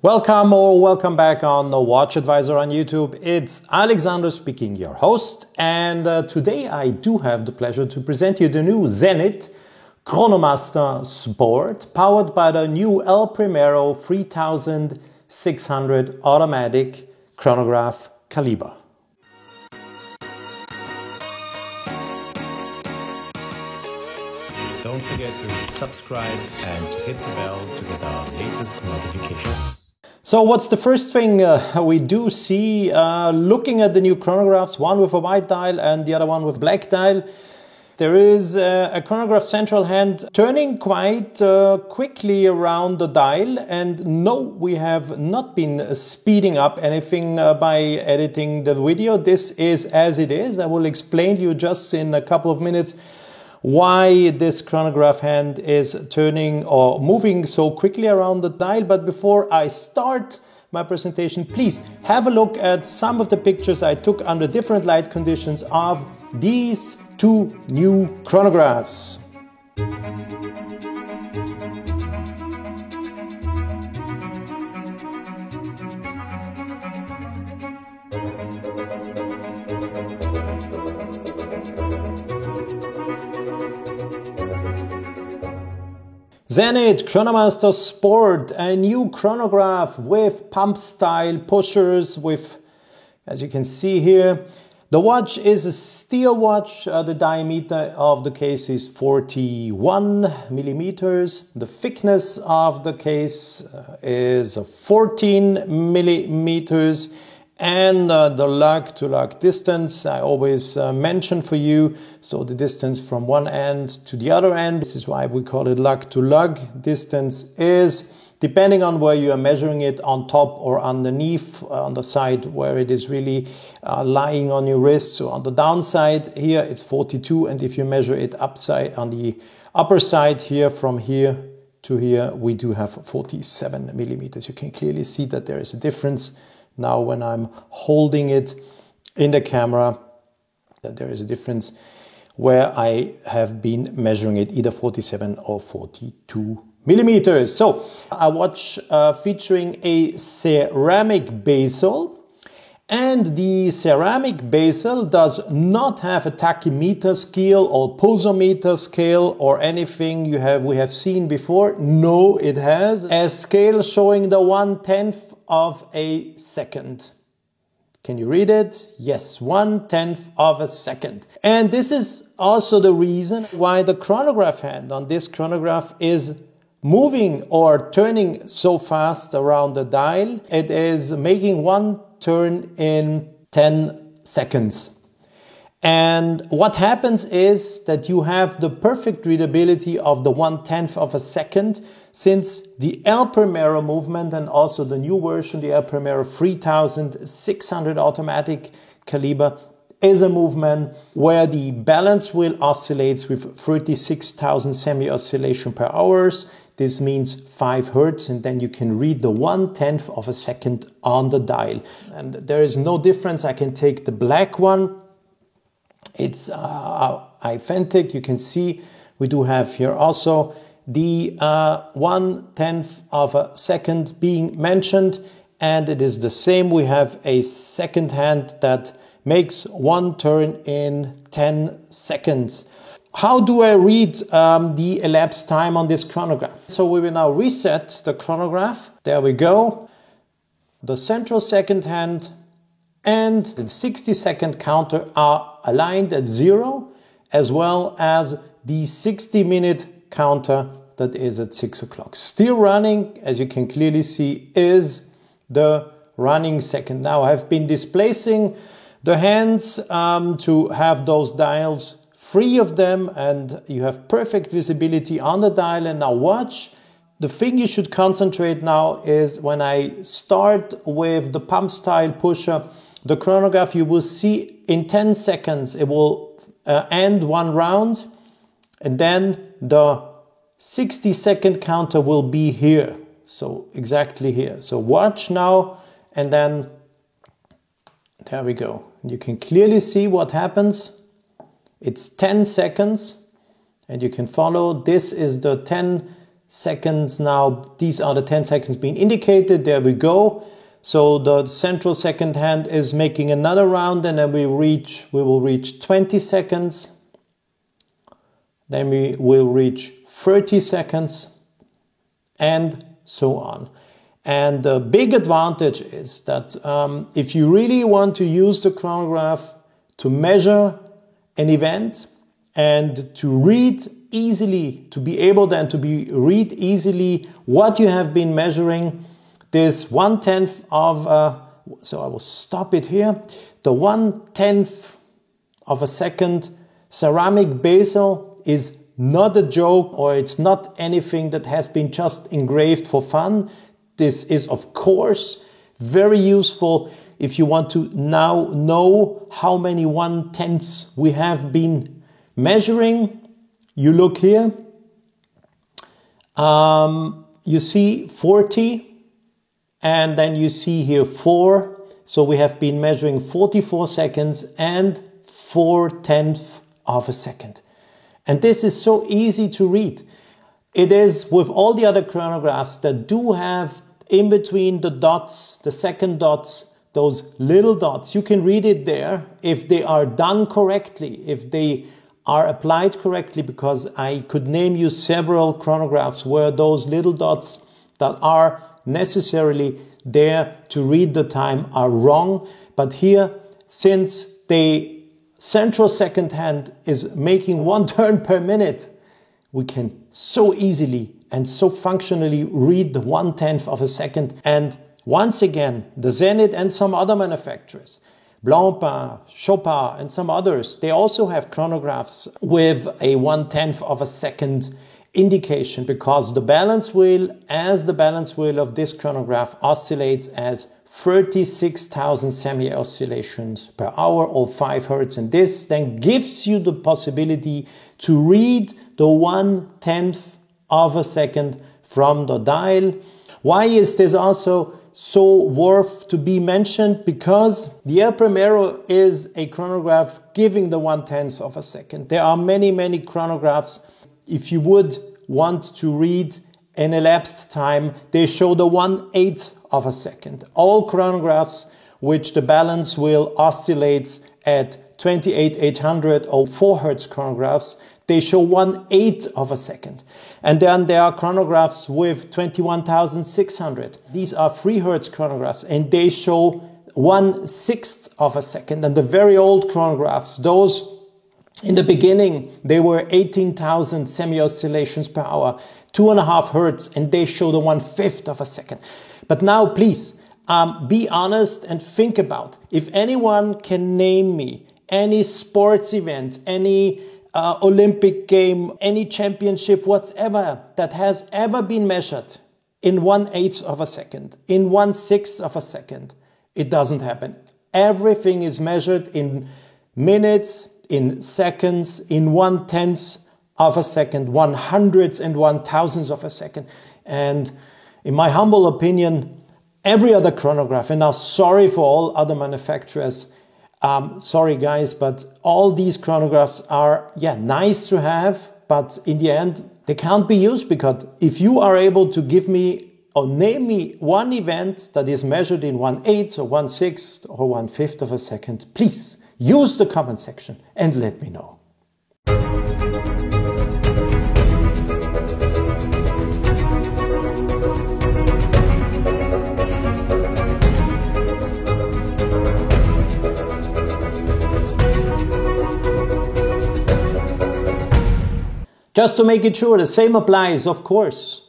Welcome or welcome back on the Watch Advisor on YouTube. It's Alexander speaking, your host, and today I do have the pleasure to present you the new Zenit Chronomaster Sport, powered by the new El Primero 3600 automatic chronograph caliber. Don't forget to subscribe and to hit the bell to get our latest notifications. So what's the first thing we do see looking at the new chronographs, one with a white dial and the other one with black dial? There is a chronograph central hand turning quite quickly around the dial, and no, we have not been speeding up anything by editing the video. This is as it is. I will explain to you just in a couple of minutes why this chronograph hand is turning or moving so quickly around the dial. But before I start my presentation, please have a look at some of the pictures I took under different light conditions of these two new chronographs. Zenit Chronomaster Sport, a new chronograph with pump style pushers with, as you can see here, the watch is a steel watch. The diameter of the case is 41 millimeters. The thickness of the case is 14 millimeters. And the lug to lug distance I always mention for you. So the distance from one end to the other end, this is why we call it lug to lug distance, is depending on where you are measuring it, on top or underneath, on the side where it is really lying on your wrist. So on the downside here it's 42, and if you measure it upside on the upper side here, from here to here, we do have 47 millimeters. You can clearly see that there is a difference now when I'm holding it in the camera, that there is a difference where I have been measuring it either 47 or 42 millimeters. So a watch featuring a ceramic bezel, and the ceramic bezel does not have a tachymeter scale or pulsometer scale or anything we have seen before. No, it has a scale showing the 1/10 of a second. Can you read it? Yes, 1/10 of a second. And this is also the reason why the chronograph hand on this chronograph is moving or turning so fast around the dial. It is making one turn in 10 seconds. And what happens is that you have the perfect readability of the 1/10 of a second, since the El Primero movement and also the new version, the El Primero 3600 automatic caliber, is a movement where the balance wheel oscillates with 36,000 semi-oscillation per hour. This means 5 Hertz, and then you can read the 1/10 of a second on the dial. And there is no difference. I can take the black one. It's authentic. You can see we do have here also the 1/10 of a second being mentioned, and it is the same. We have a second hand that makes one turn in 10 seconds. How do I read the elapsed time on this chronograph? So we will now reset the chronograph. There we go. The central second hand and the 60-second counter are aligned at 0, as well as the 60-minute counter that is at 6 o'clock. Still running, as you can clearly see, is the running second. Now I've been displacing the hands to have those dials free of them, and you have perfect visibility on the dial. And now watch. The thing you should concentrate now is when I start with the pump style pusher, the chronograph, you will see in 10 seconds it will end one round, and then the 60-second counter will be here. So exactly here. So watch now, and then there we go. You can clearly see what happens. It's 10 seconds, and you can follow. This is the 10 seconds now. These are the 10 seconds being indicated. There we go. So the central second hand is making another round, and then we will reach 20 seconds. Then we will reach 30 seconds, and so on. And the big advantage is that if you really want to use the chronograph to measure an event and to read easily, to be able then to read easily what you have been measuring, this 1/10 of, so I will stop it here, the 1/10 of a second ceramic bezel is not a joke, or it's not anything that has been just engraved for fun. This is, of course, very useful if you want to now know how many 1/10ths we have been measuring. You look here, you see 40, and then you see here 4. So we have been measuring 44 seconds and 4/10 of a second. And this is so easy to read. It is with all the other chronographs that do have in between the dots, the second dots, those little dots. You can read it there if they are done correctly, if they are applied correctly, because I could name you several chronographs where those little dots that are necessarily there to read the time are wrong. But here, since the central second hand is making 1 turn per minute, we can so easily and so functionally read the 1/10 of a second. And once again, the Zenit and some other manufacturers, Blancpain, Chopard and some others, they also have chronographs with a 1/10 of a second indication, because the balance wheel of this chronograph oscillates as 36,000 semi-oscillations per hour, or 5 Hertz. And this then gives you the possibility to read the 1/10 of a second from the dial. Why is this also so worth to be mentioned? Because the El Primero is a chronograph giving the 1/10 of a second. There are many, many chronographs. If you would want to read an elapsed time, they show the 1/8 of a second. All chronographs which the balance wheel oscillates at 28,800 or 4 Hertz chronographs, they show 1/8 of a second. And then there are chronographs with 21,600. These are 3 Hertz chronographs, and they show 1/6 of a second. And the very old chronographs, those in the beginning, they were 18,000 semi-oscillations per hour, 2.5 Hertz, and they show the 1/5 of a second. But now, please, be honest and think about, if anyone can name me any sports event, any Olympic game, any championship, whatever, that has ever been measured in 1/8 of a second, in 1/6 of a second, it doesn't happen. Everything is measured in minutes, in seconds, in 1/10 of a second, 100ths and 1,000ths of a second. And in my humble opinion, every other chronograph, and now sorry for all other manufacturers, sorry guys, but all these chronographs are, nice to have, but in the end, they can't be used, because if you are able to give me or name me one event that is measured in 1/8 or 1/6 or 1/5 of a second, please use the comment section and let me know. Just to make it sure, the same applies, of course,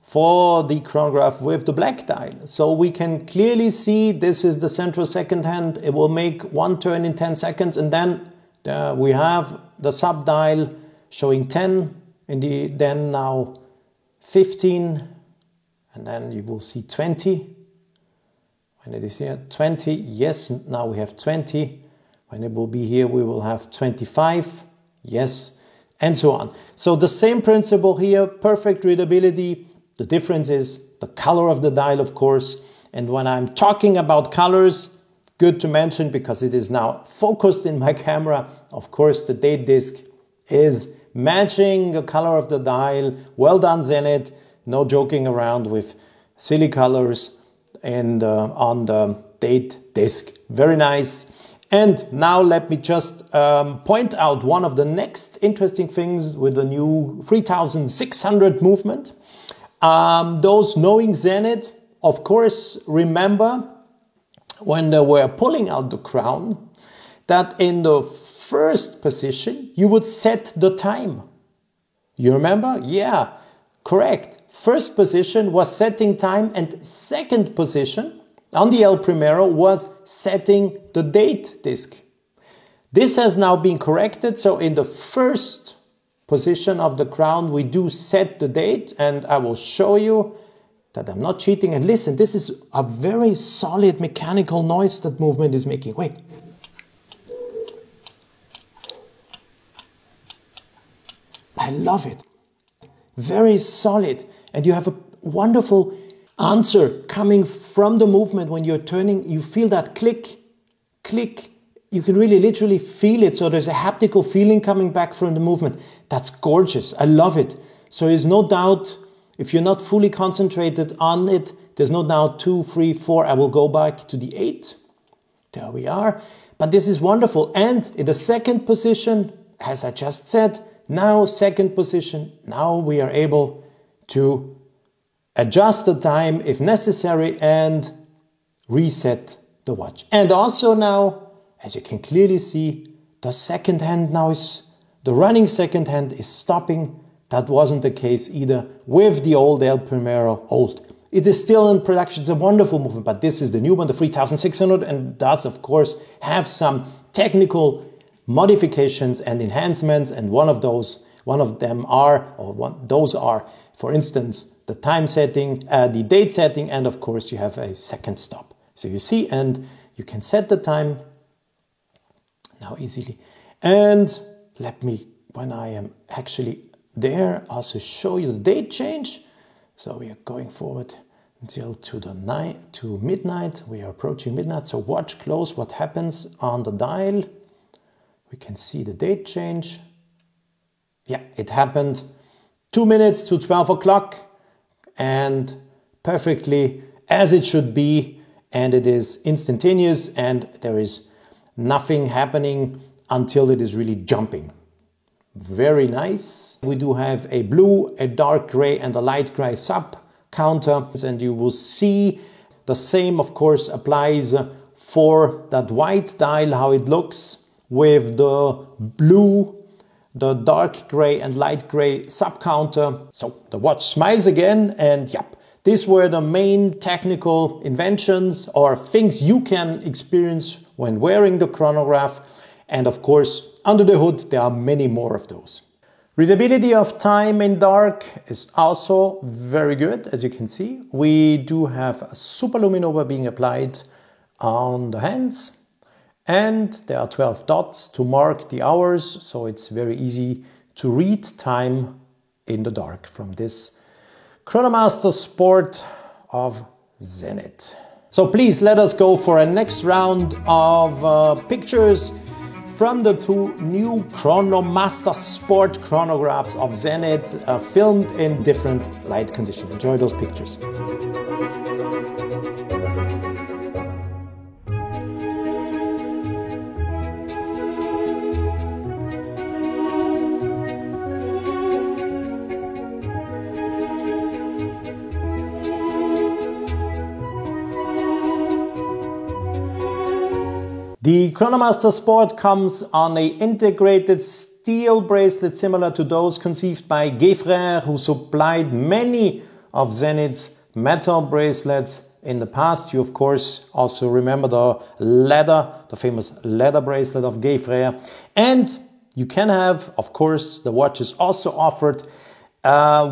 for the chronograph with the black dial. So we can clearly see this is the central second hand. It will make 1 turn in 10 seconds, and then we have the sub dial showing 10, and then now 15, and then you will see 20. When it is here, 20, yes, now we have 20. When it will be here, we will have 25, yes, and so on. So the same principle here, perfect readability. The difference is the color of the dial, of course. And when I'm talking about colors, good to mention, because it is now focused in my camera, of course, the date disc is matching the color of the dial. Well done, Zenit. No joking around with silly colors and on the date disc. Very nice. And now let me just point out one of the next interesting things with the new 3600 movement. Those knowing Zenit, of course, remember when they were pulling out the crown, that in the first position, you would set the time. You remember? Yeah, correct. First position was setting time, and second position on the El Primero was setting the date disc. This has now been corrected, so in the first position of the crown, we do set the date, and I will show you that I'm not cheating. And listen, this is a very solid mechanical noise that movement is making. Wait. I love it. Very solid. And you have a wonderful answer coming from the movement when you're turning. You feel that click, click. You can really literally feel it. So there's a haptical feeling coming back from the movement. That's gorgeous. I love it. So there's no doubt, if you're not fully concentrated on it, there's no doubt 2, 3, 4. I will go back to the 8. There we are. But this is wonderful. And in the second position, as I just said, now second position, now we are able to adjust the time if necessary and reset the watch. And also now, as you can clearly see, the second hand now is, the running second hand is stopping. That wasn't the case either with the old El Primero old. It is still in production. It's a wonderful movement, but this is the new one, the 3600, and does of course have some technical modifications and enhancements, and those are, for instance, the time setting, the date setting, and of course you have a second stop. So you see, and you can set the time now easily. And let me, when I am actually there, also show you the date change. So we are going forward until to midnight. We are approaching midnight. So watch close what happens on the dial. We can see the date change. Yeah, it happened 2 minutes to 12 o'clock and perfectly as it should be. And it is instantaneous and there is nothing happening until it is really jumping. Very nice. We do have a blue, a dark gray and a light gray sub counter. And you will see the same, of course, applies for that white dial, how it looks with the blue, the dark gray and light gray sub counter. So the watch smiles again, and yep, these were the main technical inventions or things you can experience when wearing the chronograph. And of course, under the hood, there are many more of those. Readability of time in dark is also very good, as you can see. We do have a superluminova being applied on the hands, and there are 12 dots to mark the hours, so it's very easy to read time in the dark from this Chronomaster Sport of Zenit. So please let us go for a next round of pictures from the two new Chronomaster Sport chronographs of Zenit, filmed in different light conditions. Enjoy those pictures. The Chronomaster Sport comes on an integrated steel bracelet similar to those conceived by Gefrère, who supplied many of Zenit's metal bracelets in the past. You of course also remember the famous leather bracelet of Gefrère. And you can have, of course, the watch is also offered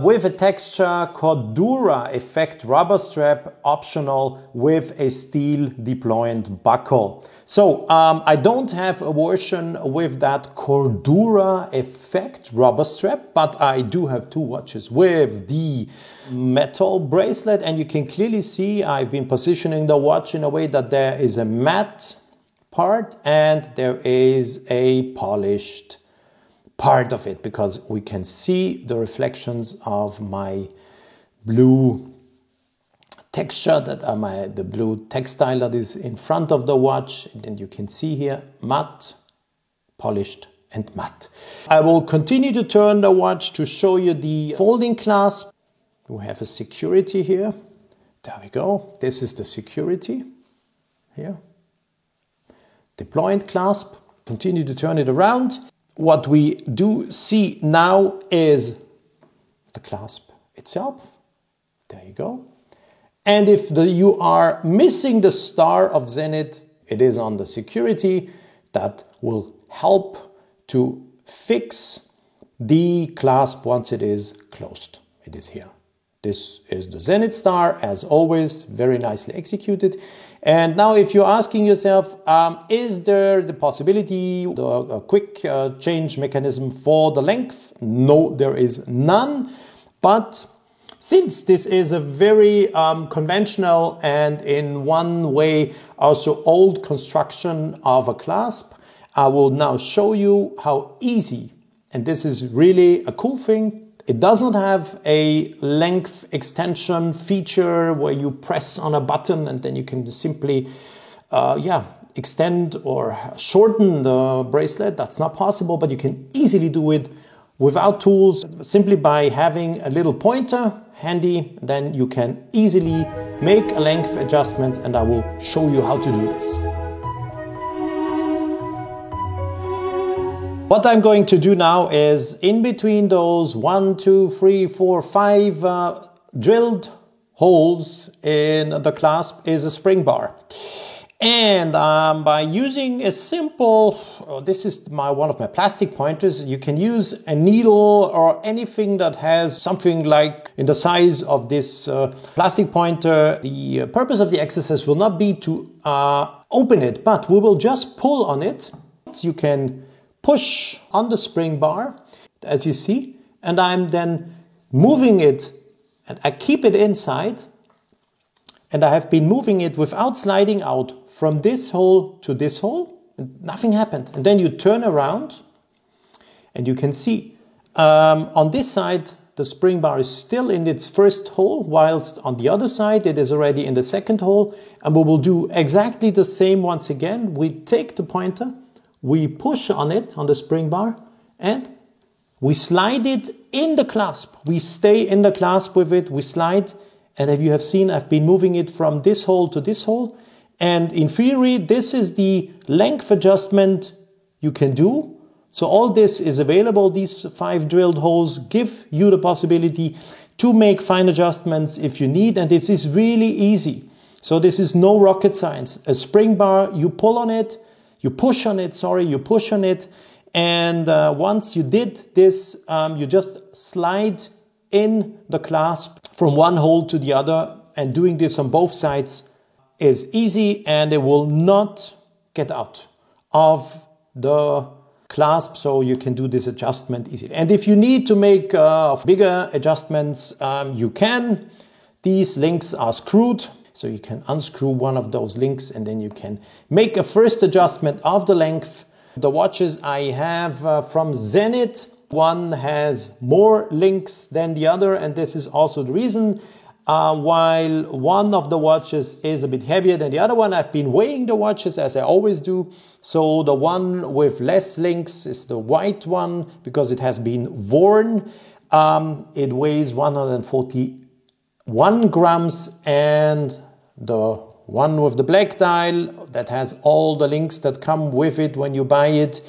with a texture Cordura effect rubber strap, optional with a steel deployant buckle. So I don't have a version with that Cordura effect rubber strap, but I do have two watches with the metal bracelet, and you can clearly see I've been positioning the watch in a way that there is a matte part and there is a polished part of it, because we can see the reflections of my blue texture, that are the blue textile that is in front of the watch. And then you can see here matte, polished and matte. I will continue to turn the watch to show you the folding clasp. We have a security here. There we go. This is the security here. Deployment clasp. Continue to turn it around. What we do see now is the clasp itself. There you go. And if you are missing the star of Zenit, it is on the security. That will help to fix the clasp once it is closed. It is here. This is the Zenit star, as always, very nicely executed. And now if you're asking yourself, is there the possibility, a quick change mechanism for the length? No, there is none. But since this is a very conventional and in one way also old construction of a clasp, I will now show you how easy, and this is really a cool thing, it does not have a length extension feature where you press on a button and then you can simply extend or shorten the bracelet. That's not possible, but you can easily do it without tools, simply by having a little pointer handy. Then you can easily make a length adjustment, and I will show you how to do this. What I'm going to do now is, in between those 1, 2, 3, 4, 5 drilled holes in the clasp is a spring bar. And by using a simple, this is one of my plastic pointers, you can use a needle or anything that has something like in the size of this plastic pointer. The purpose of the exercise will not be to open it, but we will just pull on it. You can push on the spring bar, as you see, and I'm then moving it, and I keep it inside. And I have been moving it without sliding out from this hole to this hole, and nothing happened. And then you turn around and you can see on this side the spring bar is still in its first hole, whilst on the other side it is already in the second hole. And we will do exactly the same once again. We take the pointer, we push on it, on the spring bar, and we slide it in the clasp. We stay in the clasp with it, we slide. And as you have seen, I've been moving it from this hole to this hole. And in theory, this is the length adjustment you can do. So all this is available. These 5 drilled holes give you the possibility to make fine adjustments if you need. And this is really easy. So this is no rocket science. A spring bar, you pull on it, you push on it, you push on it. And once you did this, you just slide in the clasp from one hole to the other, and doing this on both sides is easy, and it will not get out of the clasp, so you can do this adjustment easily. And if you need to make bigger adjustments, you can. These links are screwed, so you can unscrew one of those links and then you can make a first adjustment of the length. The watches I have from Zenit, one has more links than the other, and this is also the reason while one of the watches is a bit heavier than the other one. I've been weighing the watches as I always do. So the one with less links is the white one because it has been worn. It weighs 141 grams, and the one with the black dial that has all the links that come with it when you buy it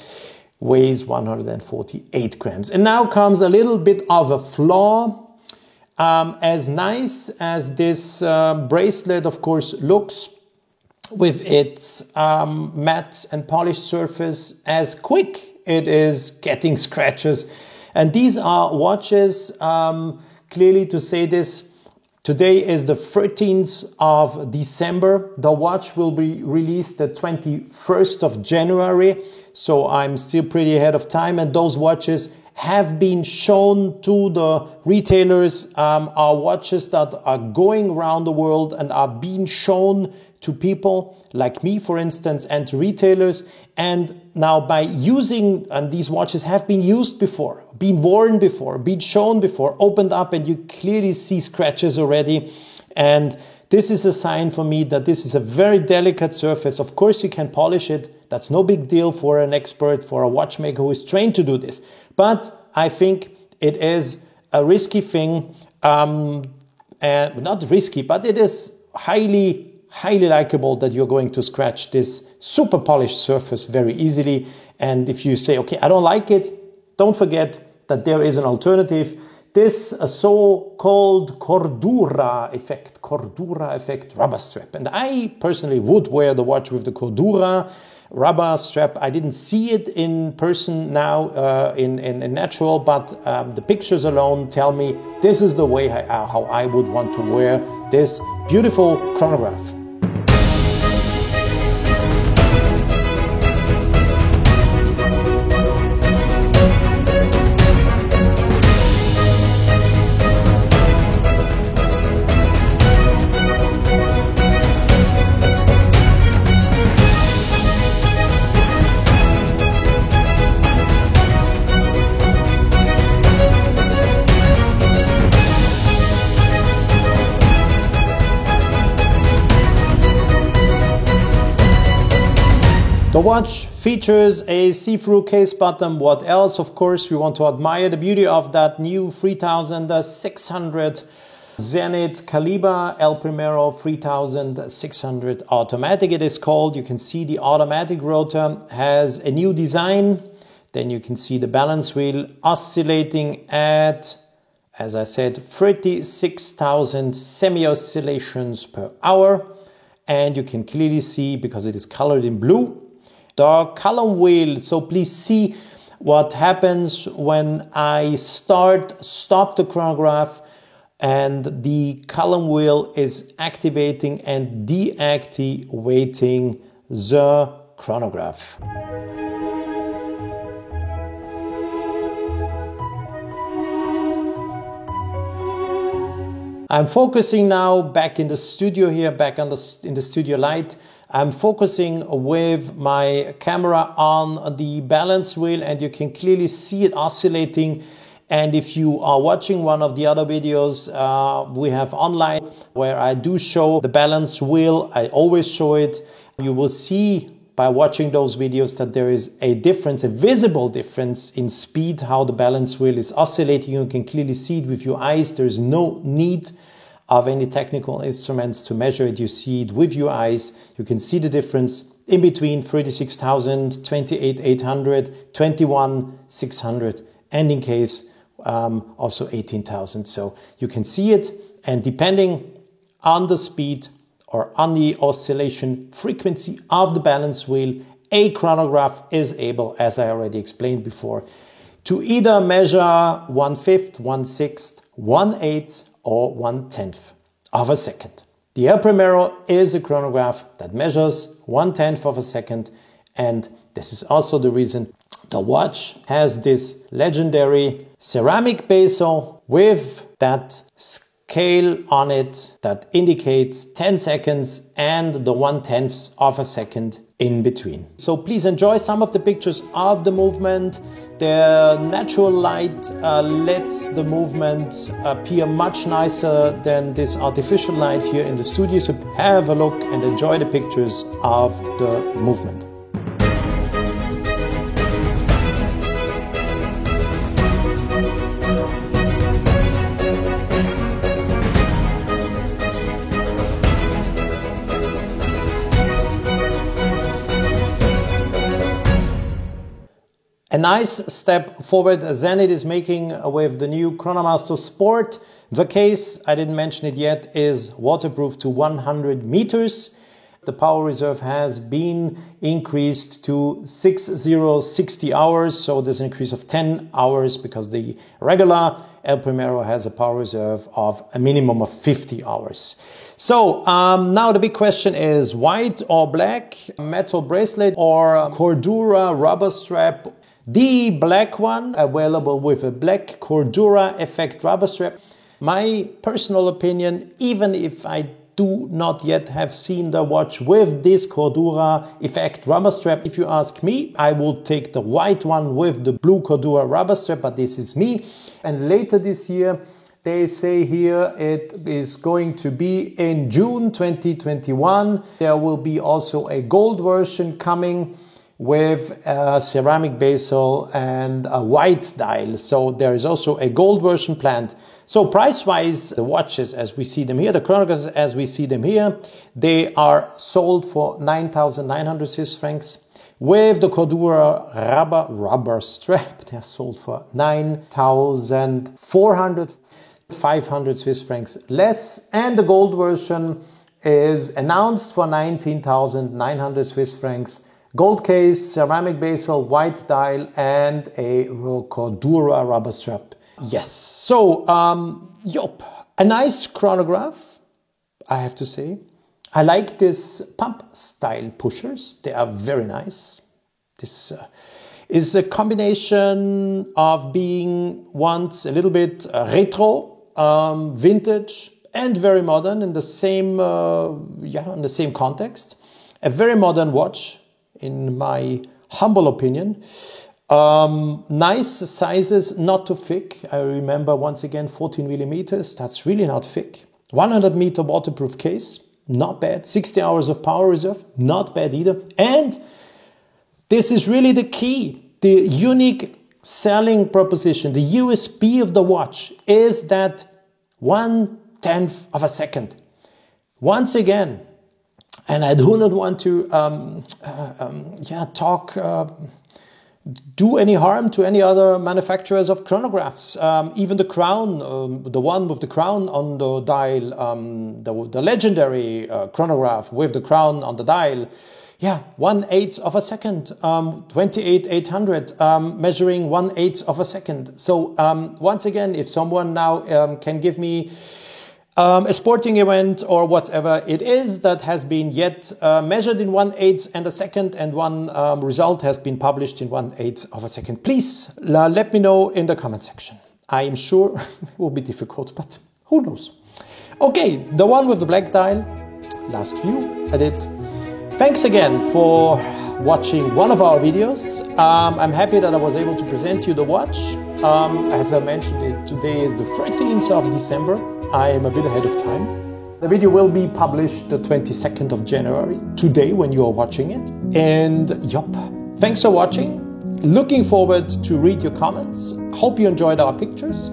weighs 148 grams. And now comes a little bit of a flaw. As nice as this bracelet of course looks with its matte and polished surface, as quick it is getting scratches. And these are watches, clearly to say this, today is the 13th of December. The watch will be released the 21st of January. So I'm still pretty ahead of time, and those watches have been shown to the retailers, are watches that are going around the world and are being shown to people like me, for instance, and to retailers. And now by using, and these watches have been used before, been worn before, been shown before, opened up, and you clearly see scratches already. And this is a sign for me that this is a very delicate surface. Of course, you can polish it. That's no big deal for an expert, for a watchmaker who is trained to do this. But I think it is a risky thing, and not risky, but it is highly likable that you're going to scratch this super polished surface very easily. And if you say, okay, I don't like it, don't forget that there is an alternative. This so-called Cordura effect rubber strap. And I personally would wear the watch with the Cordura rubber strap. I didn't see it in person now in natural, but the pictures alone tell me this is the way how I would want to wear this beautiful chronograph. The watch features a see-through case bottom. What else? Of course, we want to admire the beauty of that new 3600 Zenith Caliber El Primero 3600 automatic it is called. You can see the automatic rotor has a new design. Then you can see the balance wheel oscillating at, as I said, 36,000 semi-oscillations per hour. And you can clearly see, because it is colored in blue, the column wheel. So please see what happens when I stop the chronograph, and the column wheel is activating and deactivating the chronograph. I'm focusing now back in the studio here, back in the studio light. I'm focusing with my camera on the balance wheel, and you can clearly see it oscillating. And if you are watching one of the other videos we have online where I do show the balance wheel, I always show it. You will see by watching those videos that there is a difference, a visible difference in speed, how the balance wheel is oscillating. You can clearly see it with your eyes. There is no need of any technical instruments to measure it. You see it with your eyes. You can see the difference in between 36,000, 28,800, 21,600, and in case also 18,000. So you can see it, and depending on the speed or on the oscillation frequency of the balance wheel, a chronograph is able, as I already explained before, to either measure 1/5, 1/6, 1/8, or 1/10 of a second. The El Primero is a chronograph that measures 1/10 of a second, and this is also the reason the watch has this legendary ceramic bezel with that scale on it that indicates 10 seconds and the 1/10 of a second in between. So please enjoy some of the pictures of the movement. The natural light lets the movement appear much nicer than this artificial light here in the studio. So have a look and enjoy the pictures of the movement. A nice step forward Zenith is making with the new Chronomaster Sport. The case, I didn't mention it yet, is waterproof to 100 meters. The power reserve has been increased to 60 hours, so there's an increase of 10 hours because the regular El Primero has a power reserve of a minimum of 50 hours. So now the big question is white or black, metal bracelet or Cordura rubber strap. The black one, available with a black Cordura Effect rubber strap. My personal opinion, even if I do not yet have seen the watch with this Cordura Effect rubber strap, if you ask me, I will take the white one with the blue Cordura rubber strap, but this is me. And later this year, they say here it is going to be in June 2021. There will be also a gold version coming with a ceramic bezel and a white dial. So there is also a gold version planned. So price-wise, the watches as we see them here, the chronographs as we see them here, they are sold for 9,900 Swiss francs. With the Cordura rubber strap, they are sold for 9,400, 500 Swiss francs less. And the gold version is announced for 19,900 Swiss francs. Gold case, ceramic bezel, white dial, and a Cordura rubber strap. Yes, so, a nice chronograph, I have to say. I like this pump style pushers. They are very nice. This is a combination of being once a little bit retro, vintage, and very modern in the same, in the same context. A very modern watch, in my humble opinion. Nice sizes, not too thick. I remember once again 14 millimeters. That's really not thick. 100 meter waterproof case, not bad. 60 hours of power reserve, not bad either. And this is really the key, the unique selling proposition, the USP of the watch is that 1/10 of a second. Once again, and I do not want to do any harm to any other manufacturers of chronographs. Even the Crown, the one with the crown on the dial, the legendary chronograph with the crown on the dial, 1/8 of a second, 28,800, measuring 1/8 of a second. So once again, if someone now can give me a sporting event or whatever it is that has been yet measured in 1/8 and a second, and one result has been published in 1/8 of a second, please let me know in the comment section. I am sure it will be difficult, but who knows. Okay, the one with the black dial, last view at it. Thanks again for watching one of our videos. I'm happy that I was able to present you the watch. As I mentioned, today is the 13th of December. I am a bit ahead of time. The video will be published the 22nd of January, today when you are watching it. And thanks for watching. Looking forward to read your comments. Hope you enjoyed our pictures.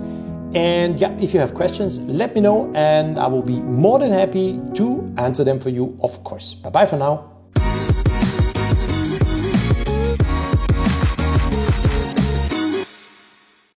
And if you have questions, let me know and I will be more than happy to answer them for you, of course. Bye-bye for now.